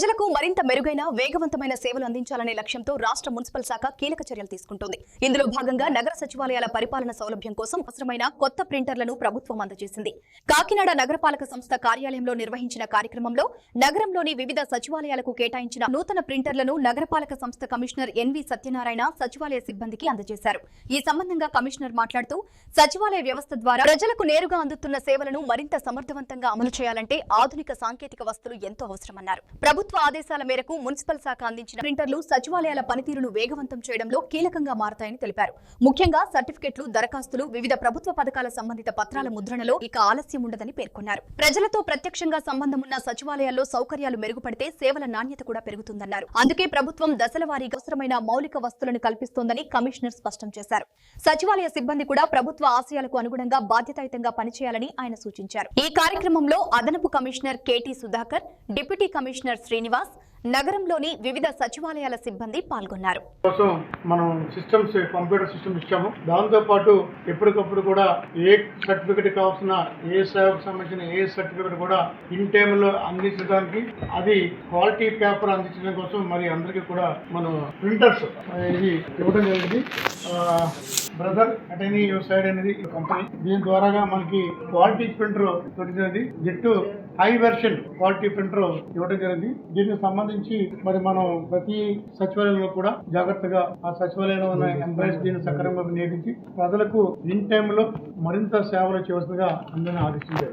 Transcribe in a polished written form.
ప్రజలకు మరింత మెరుగైన వేగవంతమైన సేవలు అందించాలనే లక్ష్యంతో రాష్ట్ర మున్సిపల్ శాఖ కీలక చర్యలు తీసుకుంటోంది. ఇందులో భాగంగా నగర సచివాలయాల పరిపాలన సౌలభ్యం కోసం అవసరమైన కొత్త ప్రింటర్లను ప్రభుత్వం అందజేసింది. కాకినాడ నగరపాలక సంస్థ కార్యాలయంలో నిర్వహించిన కార్యక్రమంలో నగరంలోని వివిధ సచివాలయాలకు కేటాయించిన నూతన ప్రింటర్లను నగరపాలక సంస్థ కమిషనర్ ఎన్వి సత్యనారాయణ సచివాలయ సిబ్బందికి అందజేశారు. ఈ సంబంధంగా కమిషనర్ మాట్లాడుతూ సచివాలయ వ్యవస్థ ద్వారా ప్రజలకు నేరుగా అందుతున్న సేవలను మరింత సమర్థవంతంగా అమలు చేయాలంటే ఆధునిక సాంకేతిక వస్తువులు ఎంతో అవసరమన్నారు. ప్రభుత్వ ఆదేశాల మేరకు మున్సిపల్ శాఖ అందించిన ప్రింటర్లు సచివాలయాల పనితీరును వేగవంతం చేయడంలో కీలకంగా మారతాయని తెలిపారు. ముఖ్యంగా సర్టిఫికెట్లు, దరఖాస్తులు, వివిధ ప్రభుత్వ పథకాల సంబంధిత పత్రాల ముద్రణలో ఇక ఆలస్యం ఉండదని పేర్కొన్నారు. ప్రజలతో ప్రత్యక్షంగా సంబంధం ఉన్న సచివాలయాల్లో సౌకర్యాలు మెరుగుపడితే సేవల నాణ్యత కూడా పెరుగుతుందన్నారు. అందుకే ప్రభుత్వం దశల వారీగా అవసరమైన మౌలిక వస్తువులను కల్పిస్తోందని కమిషనర్ స్పష్టం చేశారు. సచివాలయ సిబ్బంది కూడా ప్రభుత్వ ఆశయాలకు అనుగుణంగా బాధ్యతాయుతంగా పనిచేయాలని ఆయన సూచించారు. ఈ కార్యక్రమంలో అదనపు commissioner KT Sudhakar, deputy commissioner Srinivas, నగరంలోని వివిధ సచివాలయాల సిబ్బంది పాల్గొన్నారు. మనం సిస్టమ్స్, కంప్యూటర్ సిస్టమ్ ఇచ్చాము. దాంతో పాటు ఎప్పటికప్పుడు కూడా ఏ సర్టిఫికెట్ కావాల్సిన, ఏ సేవకు సంబంధించిన ఏ సర్టిఫికెట్ కూడా ఇన్ టైమ్ లో అందించడానికి, అది క్వాలిటీ పేపర్ అందించడం కోసం మరి అందరికీ కూడా మనం ప్రింటర్స్ ఇది ఇవ్వడం జరిగింది. బ్రదర్ అటెనీ సైడ్ అనేది కంపెనీ, దీని ద్వారాగా మనకి క్వాలిటీ ప్రింటర్ దొరికినది. జట్టు హై వెర్షన్ క్వాలిటీ ప్రింటర్ ఇవ్వడం జరిగింది. దీనికి సంబంధించి మరి మనం ప్రతి సచివాలయంలో కూడా జాగ్రత్తగా ఆ సచివాలయంలో ఉన్న ఎంప్లాయీస్ దీన్ని సక్రమంగా వినియోగించి ప్రజలకు ఇన్ టైమ్ లో మరింత సేవలు చేయవలసిందిగా అందరినీ ఆదేశించారు.